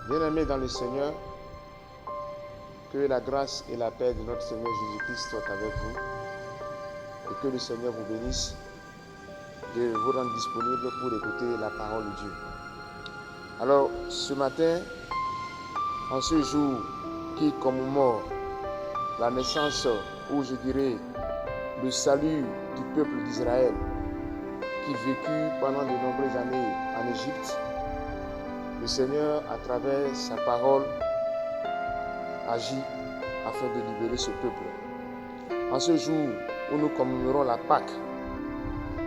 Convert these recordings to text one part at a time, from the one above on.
Bien-aimés dans le Seigneur, que la grâce et la paix de notre Seigneur Jésus-Christ soient avec vous et que le Seigneur vous bénisse de vous rendre disponible pour écouter la parole de Dieu. Alors, ce matin, en ce jour qui commémore la naissance, ou je dirais le salut du peuple d'Israël qui vécut pendant de nombreuses années en Égypte, le Seigneur, à travers sa parole, agit afin de libérer ce peuple. En ce jour où nous commémorons la Pâque,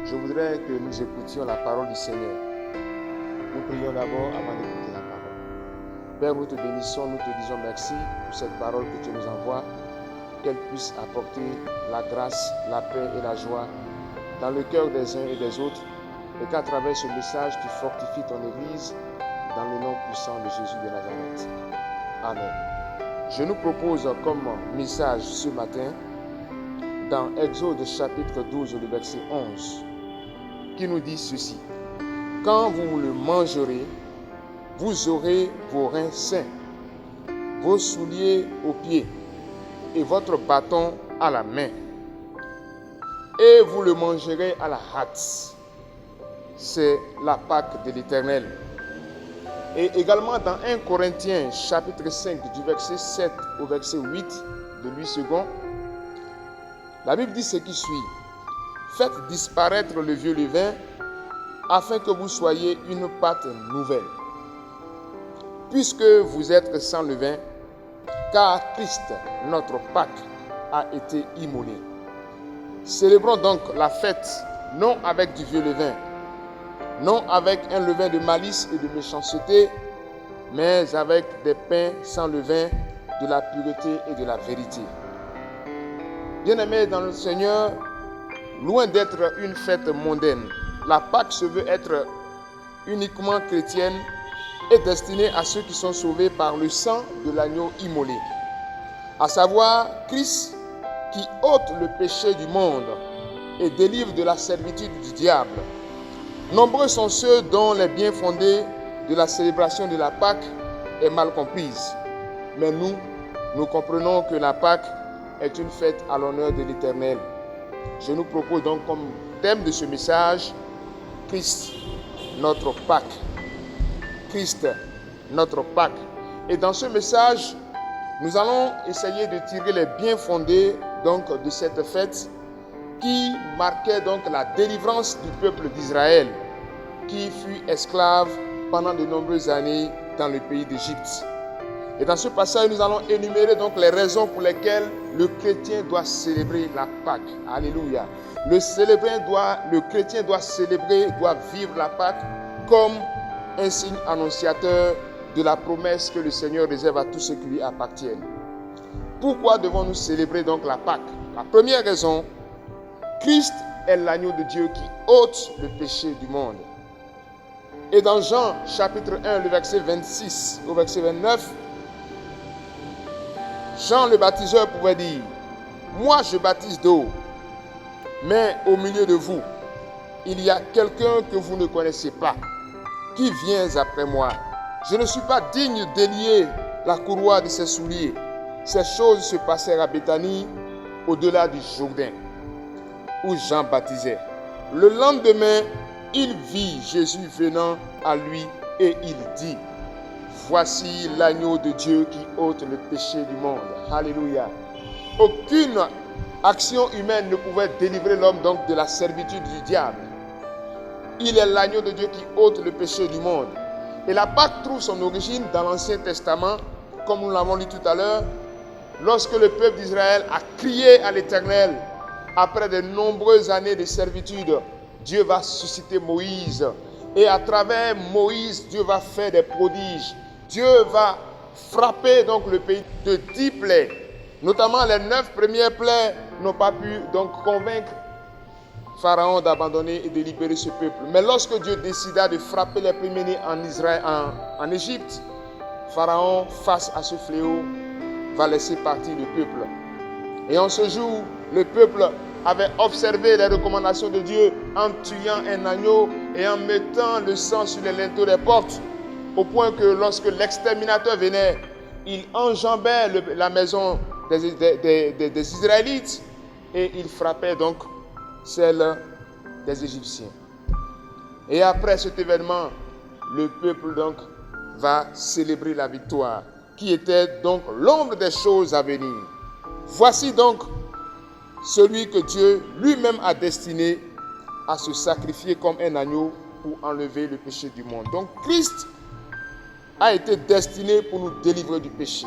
je voudrais que nous écoutions la parole du Seigneur. Nous prions d'abord avant d'écouter la parole. Père, nous te bénissons, nous te disons merci pour cette parole que tu nous envoies, qu'elle puisse apporter la grâce, la paix et la joie dans le cœur des uns et des autres, et qu'à travers ce message, tu fortifies ton Église dans le nom puissant de Jésus de Nazareth. Amen. Je nous propose comme message ce matin, dans Exode chapitre 12, le verset 11, qui nous dit ceci. Quand vous le mangerez, vous aurez vos reins sains, vos souliers aux pieds et votre bâton à la main. Et vous le mangerez à la hâte. C'est la Pâque de l'Éternel. Et également dans 1 Corinthiens chapitre 5 du verset 7 au verset 8 de Louis II, la Bible dit ce qui suit. Faites disparaître le vieux levain afin que vous soyez une pâte nouvelle. Puisque vous êtes sans levain, car Christ, notre Pâque, a été immolé. Célébrons donc la fête non avec du vieux levain, non avec un levain de malice et de méchanceté, mais avec des pains sans levain, de la pureté et de la vérité. Bien-aimés dans le Seigneur, loin d'être une fête mondaine, la Pâque se veut être uniquement chrétienne et destinée à ceux qui sont sauvés par le sang de l'agneau immolé, à savoir Christ qui ôte le péché du monde et délivre de la servitude du diable. Nombreux sont ceux dont les biens fondés de la célébration de la Pâque est mal comprise. Mais nous comprenons que la Pâque est une fête à l'honneur de l'Éternel. Je nous propose donc comme thème de ce message, Christ, notre Pâque. Christ, notre Pâque. Et dans ce message, nous allons essayer de tirer les biens fondés donc, de cette fête qui marquait donc la délivrance du peuple d'Israël qui fut esclave pendant de nombreuses années dans le pays d'Égypte. Et dans ce passage, nous allons énumérer donc les raisons pour lesquelles le chrétien doit célébrer la Pâque. Alléluia. Le chrétien doit célébrer, doit vivre la Pâque comme un signe annonciateur de la promesse que le Seigneur réserve à tous ceux qui lui appartiennent. Pourquoi devons-nous célébrer donc la Pâque? La première raison, Christ est l'agneau de Dieu qui ôte le péché du monde. Et dans Jean chapitre 1, le verset 26 au verset 29, Jean le baptiseur pouvait dire, « Moi je baptise d'eau, mais au milieu de vous, il y a quelqu'un que vous ne connaissez pas, qui vient après moi. Je ne suis pas digne d'élier la courroie de ses souliers. » Ces choses se passèrent à Béthanie, au-delà du Jourdain, où Jean baptisait. Le lendemain, il vit Jésus venant à lui et il dit, « Voici l'agneau de Dieu qui ôte le péché du monde. » Alléluia. Aucune action humaine ne pouvait délivrer l'homme donc de la servitude du diable. Il est l'agneau de Dieu qui ôte le péché du monde. Et la Pâque trouve son origine dans l'Ancien Testament, comme nous l'avons lu tout à l'heure, lorsque le peuple d'Israël a crié à l'Éternel, après de nombreuses années de servitude, Dieu va susciter Moïse. Et à travers Moïse, Dieu va faire des prodiges. Dieu va frapper donc le pays de 10 plaies. Notamment les 9 premières plaies n'ont pas pu donc convaincre Pharaon d'abandonner et de libérer ce peuple. Mais lorsque Dieu décida de frapper les premiers-nés en Égypte, Pharaon, face à ce fléau, va laisser partir le peuple. Et en ce jour, le peuple avait observé les recommandations de Dieu en tuant un agneau et en mettant le sang sur les linteaux des portes. au point que lorsque l'exterminateur venait, il enjambait la maison des Israélites et il frappait donc celle des Égyptiens. Et après cet événement, le peuple donc va célébrer la victoire, qui était donc l'ombre des choses à venir. Voici donc celui que Dieu lui-même a destiné à se sacrifier comme un agneau pour enlever le péché du monde. Donc Christ a été destiné pour nous délivrer du péché,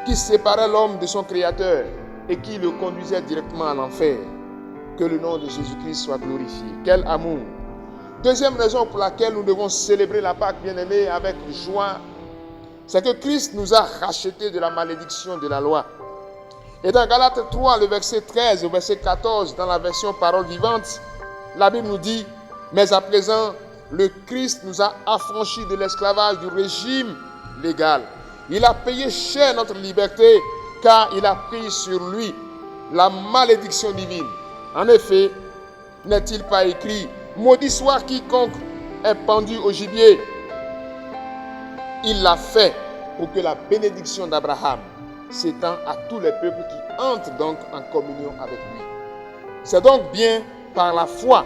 qui séparait l'homme de son Créateur et qui le conduisait directement à l'enfer. Que le nom de Jésus-Christ soit glorifié. Quel amour! Deuxième raison pour laquelle nous devons célébrer la Pâque, bien-aimés, avec joie, c'est que Christ nous a rachetés de la malédiction de la loi. Et dans Galates 3, le verset 13 au verset 14, dans la version Parole vivante, la Bible nous dit: mais à présent, le Christ nous a affranchis de l'esclavage du régime légal. Il a payé cher notre liberté, car il a pris sur lui la malédiction divine. En effet, n'est-il pas écrit: maudit soit quiconque est pendu au gibier? Il l'a fait pour que la bénédiction d'Abraham s'étend à tous les peuples qui entrent donc en communion avec lui. C'est donc bien par la foi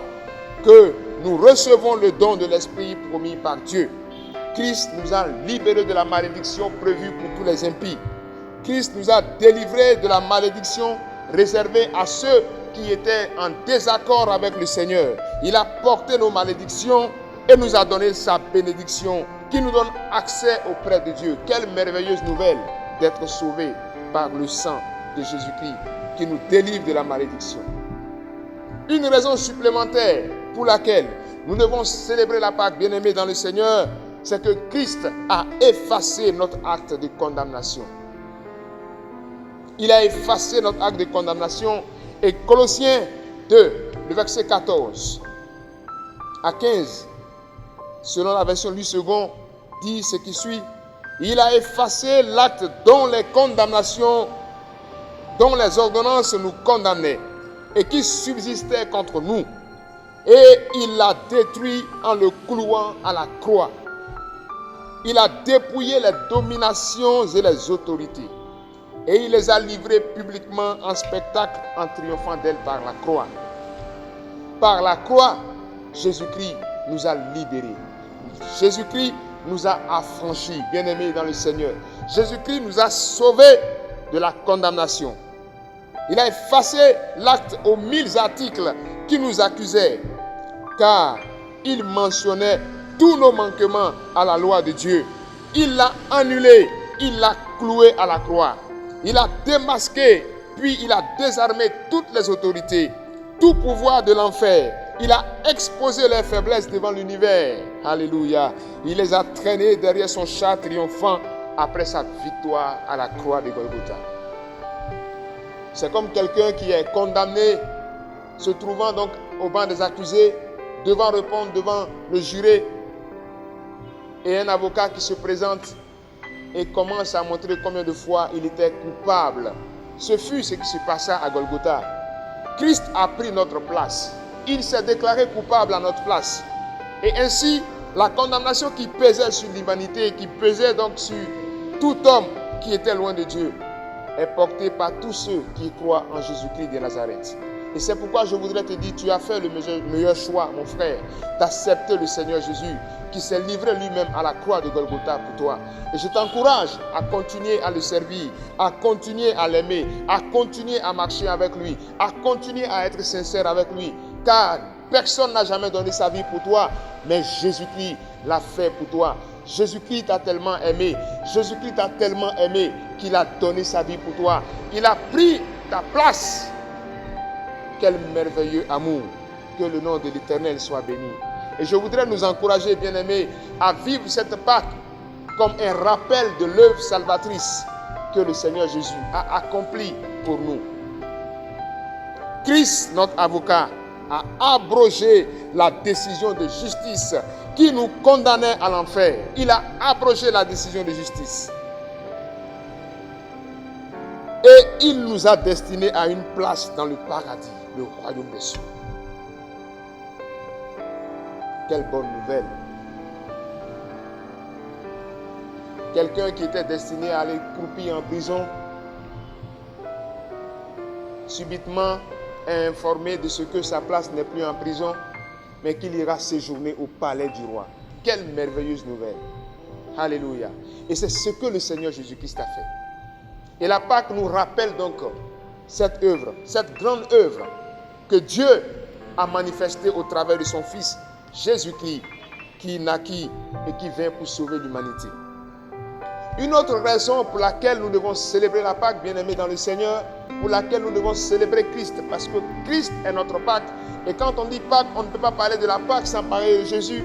que nous recevons le don de l'Esprit promis par Dieu. Christ nous a libérés de la malédiction prévue pour tous les impies. Christ nous a délivrés de la malédiction réservée à ceux qui étaient en désaccord avec le Seigneur. Il a porté nos malédictions et nous a donné sa bénédiction qui nous donne accès auprès de Dieu. Quelle merveilleuse nouvelle d'être sauvés par le sang de Jésus-Christ qui nous délivre de la malédiction. Une raison supplémentaire pour laquelle nous devons célébrer la Pâque, bien-aimés dans le Seigneur, c'est que Christ a effacé notre acte de condamnation. Il a effacé notre acte de condamnation. Et Colossiens 2, le verset 14 à 15, selon la version Louis II, dit ce qui suit: il a effacé l'acte dont les condamnations, dont les ordonnances nous condamnaient et qui subsistait contre nous. Et il l'a détruit en le clouant à la croix. Il a dépouillé les dominations et les autorités. Et il les a livrées publiquement en spectacle en triomphant d'elles par la croix. Par la croix, Jésus-Christ nous a libérés. Jésus-Christ nous a affranchis, bien-aimés dans le Seigneur. Jésus-Christ nous a sauvés de la condamnation. Il a effacé l'acte aux 1000 articles qui nous accusaient, car il mentionnait tous nos manquements à la loi de Dieu. Il l'a annulé, il l'a cloué à la croix. Il a démasqué, puis il a désarmé toutes les autorités, tout pouvoir de l'enfer. Il a exposé leurs faiblesses devant l'univers. Alléluia. Il les a traînés derrière son char triomphant après sa victoire à la croix de Golgotha. C'est comme quelqu'un qui est condamné, se trouvant donc au banc des accusés, devant répondre devant le juré, et un avocat qui se présente et commence à montrer combien de fois il était coupable. Ce fut ce qui se passa à Golgotha. Christ a pris notre place. Il s'est déclaré coupable à notre place. Et ainsi, la condamnation qui pesait sur l'humanité, qui pesait donc sur tout homme qui était loin de Dieu, est portée par tous ceux qui croient en Jésus-Christ de Nazareth. Et c'est pourquoi je voudrais te dire, tu as fait le meilleur choix, mon frère, d'accepter le Seigneur Jésus, qui s'est livré lui-même à la croix de Golgotha pour toi. Et je t'encourage à continuer à le servir, à continuer à l'aimer, à continuer à marcher avec lui, à continuer à être sincère avec lui. Car personne n'a jamais donné sa vie pour toi, mais Jésus-Christ l'a fait pour toi. Jésus-Christ t'a tellement aimé, Jésus-Christ t'a tellement aimé qu'il a donné sa vie pour toi. Il a pris ta place. Quel merveilleux amour. Que le nom de l'Éternel soit béni. Et je voudrais nous encourager, bien-aimés, à vivre cette Pâque comme un rappel de l'œuvre salvatrice que le Seigneur Jésus a accomplie pour nous. Christ, notre avocat, a abrogé la décision de justice qui nous condamnait à l'enfer. Il a abrogé la décision de justice. Et il nous a destinés à une place dans le paradis, le royaume des cieux. Quelle bonne nouvelle. quelqu'un qui était destiné à aller croupir en prison, subitement est informé de ce que sa place n'est plus en prison, mais qu'il ira séjourner au palais du roi. Quelle merveilleuse nouvelle! Alléluia! Et c'est ce que le Seigneur Jésus-Christ a fait. Et la Pâque nous rappelle donc cette œuvre, cette grande œuvre que Dieu a manifestée au travers de son Fils Jésus-Christ, qui naquit et qui vint pour sauver l'humanité. Une autre raison pour laquelle nous devons célébrer la Pâque, bien-aimés dans le Seigneur, pour laquelle nous devons célébrer Christ, parce que Christ est notre Pâque. Et quand on dit Pâque, on ne peut pas parler de la Pâque sans parler de Jésus.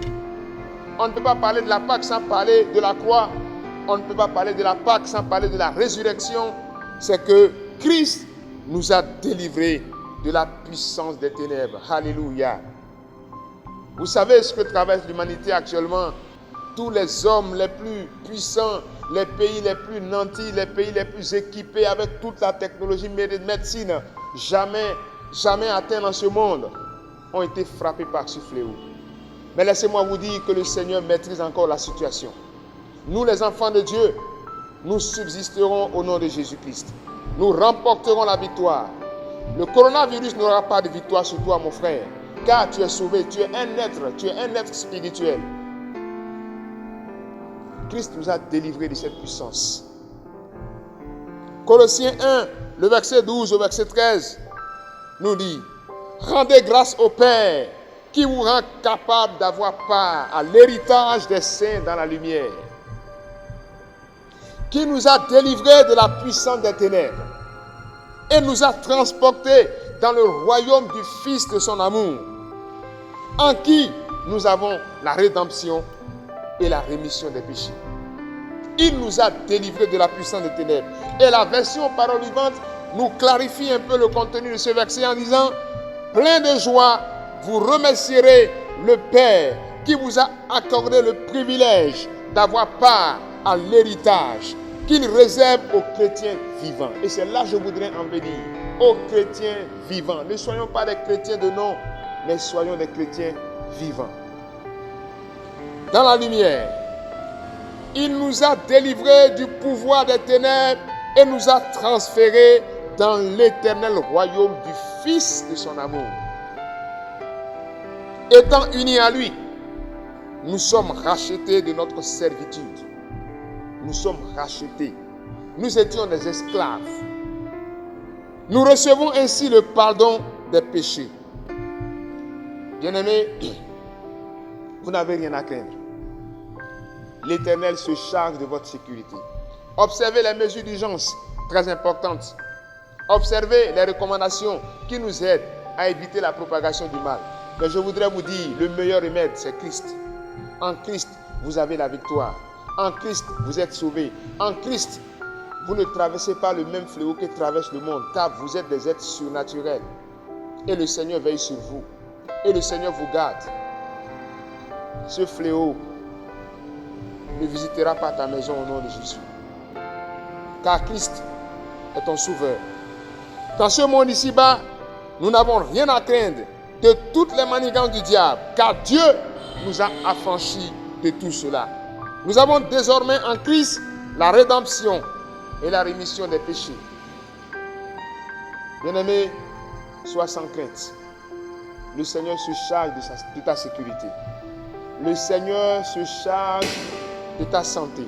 On ne peut pas parler de la Pâque sans parler de la croix. On ne peut pas parler de la Pâque sans parler de la résurrection. C'est que Christ nous a délivrés de la puissance des ténèbres. Alléluia. Vous savez ce que traverse l'humanité actuellement? Tous les hommes les plus puissants, les pays les plus nantis, les pays les plus équipés avec toute la technologie de médecine, jamais atteints dans ce monde, ont été frappés par ce fléau. Mais laissez-moi vous dire que le Seigneur maîtrise encore la situation. Nous, les enfants de Dieu, nous subsisterons au nom de Jésus-Christ. Nous remporterons la victoire. Le coronavirus n'aura pas de victoire sur toi, mon frère, car tu es sauvé, tu es un être spirituel. Christ nous a délivrés de cette puissance. Colossiens 1, le verset 12 au verset 13, nous dit: rendez grâce au Père qui vous rend capable d'avoir part à l'héritage des saints dans la lumière, qui nous a délivrés de la puissance des ténèbres et nous a transportés dans le royaume du Fils de son amour, en qui nous avons la rédemption et la rémission des péchés. Il nous a délivrés de la puissance des ténèbres. Et la version parole vivante nous clarifie un peu le contenu de ce verset en disant: plein de joie, vous remercierez le Père qui vous a accordé le privilège d'avoir part à l'héritage qu'il réserve aux chrétiens vivants. Et c'est là que je voudrais en venir. Aux chrétiens vivants. Ne soyons pas des chrétiens de nom, mais soyons des chrétiens vivants. Dans la lumière, il nous a délivrés du pouvoir des ténèbres et nous a transférés dans l'éternel royaume du Fils de son amour. Étant unis à lui, nous sommes rachetés de notre servitude. Nous sommes rachetés. Nous étions des esclaves. Nous recevons ainsi le pardon des péchés. Bien-aimés, vous n'avez rien à craindre. L'Éternel se charge de votre sécurité. Observez les mesures d'urgence très importantes. Observez les recommandations qui nous aident à éviter la propagation du mal. Mais je voudrais vous dire, le meilleur remède, c'est Christ. En Christ, vous avez la victoire. En Christ, vous êtes sauvés. En Christ, vous ne traversez pas le même fléau que traverse le monde, car vous êtes des êtres surnaturels. Et le Seigneur veille sur vous. Et le Seigneur vous garde. Ce fléau ne visitera pas ta maison au nom de Jésus. Car Christ est ton sauveur. Dans ce monde ici-bas, nous n'avons rien à craindre de toutes les manigances du diable, car Dieu nous a affranchis de tout cela. Nous avons désormais en Christ la rédemption et la rémission des péchés. Bien-aimé, sois sans crainte. Le Seigneur se charge de ta sécurité. Le Seigneur se charge de ta santé.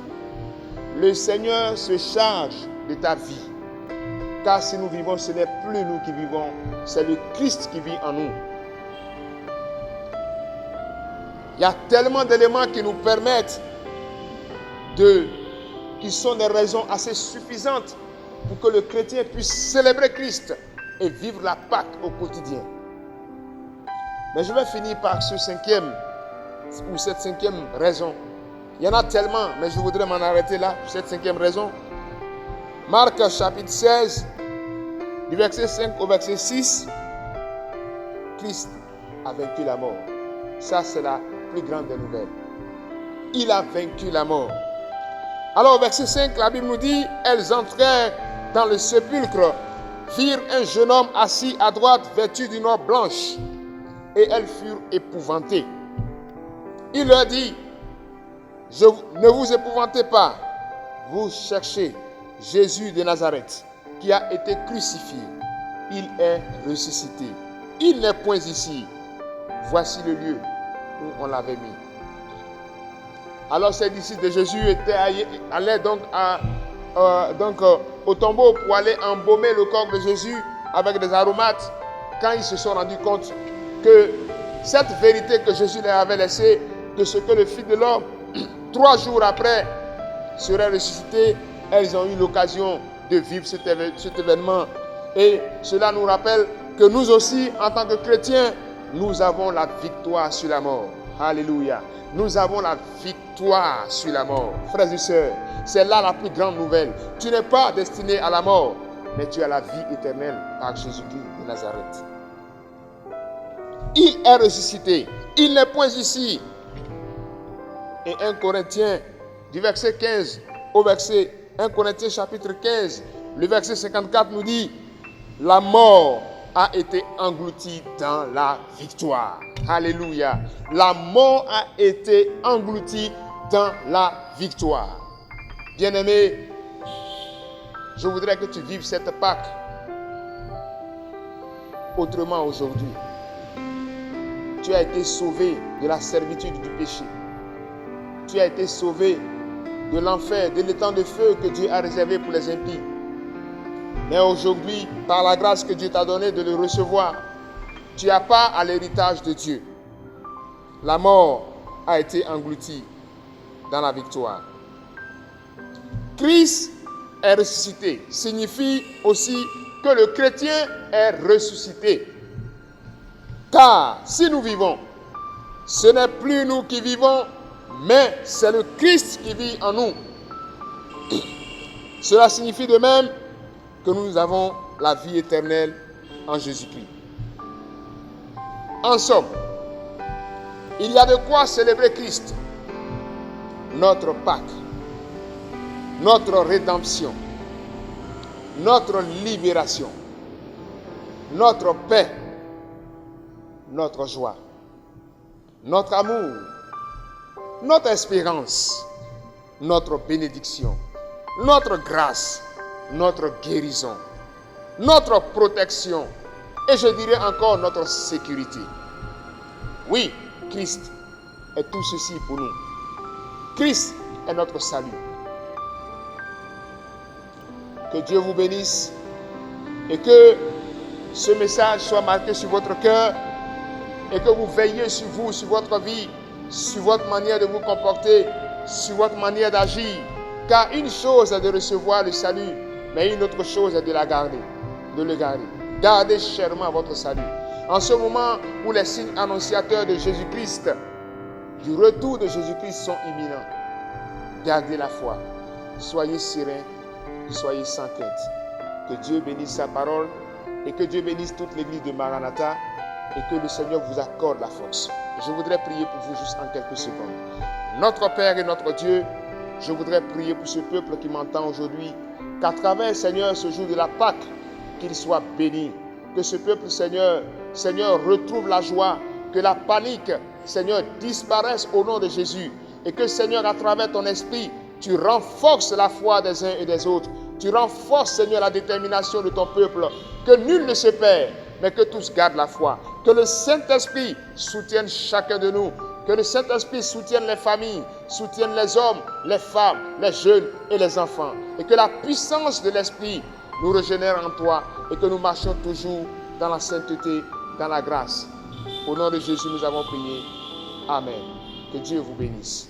Le Seigneur se charge de ta vie. Car si nous vivons, ce n'est plus nous qui vivons, c'est le Christ qui vit en nous. Il y a tellement d'éléments qui nous permettent qui sont des raisons assez suffisantes pour que le chrétien puisse célébrer Christ et vivre la Pâque au quotidien. Mais je vais finir par cette cinquième raison. Il y en a tellement, mais je voudrais m'en arrêter là, pour cette cinquième raison. Marc chapitre 16, du verset 5 au verset 6, Christ a vaincu la mort. Ça, c'est la plus grande des nouvelles. Il a vaincu la mort. Alors, au verset 5, la Bible nous dit: elles entrèrent dans le sépulcre, virent un jeune homme assis à droite, vêtu d'une robe blanche, et elles furent épouvantées. Il leur dit: ne vous épouvantez pas, vous cherchez Jésus de Nazareth, qui a été crucifié. Il est ressuscité. Il n'est point ici. Voici le lieu où on l'avait mis. Alors ces disciples de Jésus allaient donc, au tombeau pour aller embaumer le corps de Jésus avec des aromates, quand ils se sont rendus compte que cette vérité que Jésus leur avait laissée, de ce que le Fils de l'homme, 3 jours après, serait ressuscité, elles ont eu l'occasion de vivre cet événement. Et cela nous rappelle que nous aussi, en tant que chrétiens, nous avons la victoire sur la mort. Alléluia. Nous avons la victoire sur la mort. Frères et sœurs, c'est là la plus grande nouvelle. Tu n'es pas destiné à la mort, mais tu as la vie éternelle par Jésus-Christ de Nazareth. Il est ressuscité. Il n'est point ici. Et 1 Corinthiens, du verset 15 au verset 1 Corinthiens chapitre 15, le verset 54 nous dit: la mort a été engloutie dans la victoire. Alléluia. La mort a été engloutie dans la victoire. Bien-aimé, je voudrais que tu vives cette Pâque autrement aujourd'hui. Tu as été sauvé de la servitude du péché. Tu as été sauvé de l'enfer, de l'étang de feu que Dieu a réservé pour les impies. Mais aujourd'hui, par la grâce que Dieu t'a donnée de le recevoir, tu n'as pas à l'héritage de Dieu. La mort a été engloutie dans la victoire. Christ est ressuscité signifie aussi que le chrétien est ressuscité. Car si nous vivons, ce n'est plus nous qui vivons, mais c'est le Christ qui vit en nous. Cela signifie de même que nous avons la vie éternelle en Jésus-Christ. En somme, il y a de quoi célébrer Christ, notre Pâque, notre rédemption, notre libération, notre paix, notre joie, notre amour, notre espérance, notre bénédiction, notre grâce, notre guérison, notre protection et je dirais encore notre sécurité. Oui, Christ est tout ceci pour nous. Christ est notre salut. Que Dieu vous bénisse et que ce message soit marqué sur votre cœur et que vous veilliez sur vous, sur votre vie, sur votre manière de vous comporter, sur votre manière d'agir. Car une chose est de recevoir le salut, mais une autre chose est de la garder, de le garder. Gardez chèrement votre salut. En ce moment où les signes annonciateurs de Jésus-Christ, du retour de Jésus-Christ sont imminents, gardez la foi. Soyez sereins, soyez sans crainte. Que Dieu bénisse sa parole et que Dieu bénisse toute l'église de Maranatha et que le Seigneur vous accorde la force. Je voudrais prier pour vous juste en quelques secondes. Notre Père et notre Dieu, je voudrais prier pour ce peuple qui m'entend aujourd'hui, qu'à travers, Seigneur, ce jour de la Pâque, qu'il soit béni. Que ce peuple, Seigneur, retrouve la joie, que la panique, Seigneur, disparaisse au nom de Jésus. Et que, Seigneur, à travers ton esprit, tu renforces la foi des uns et des autres. Tu renforces, Seigneur, la détermination de ton peuple. Que nul ne se perd, mais que tous gardent la foi. Que le Saint-Esprit soutienne chacun de nous. Que le Saint-Esprit soutienne les familles, soutienne les hommes, les femmes, les jeunes et les enfants. Et que la puissance de l'Esprit nous régénère en toi et que nous marchions toujours dans la sainteté, dans la grâce. Au nom de Jésus, nous avons prié. Amen. Que Dieu vous bénisse.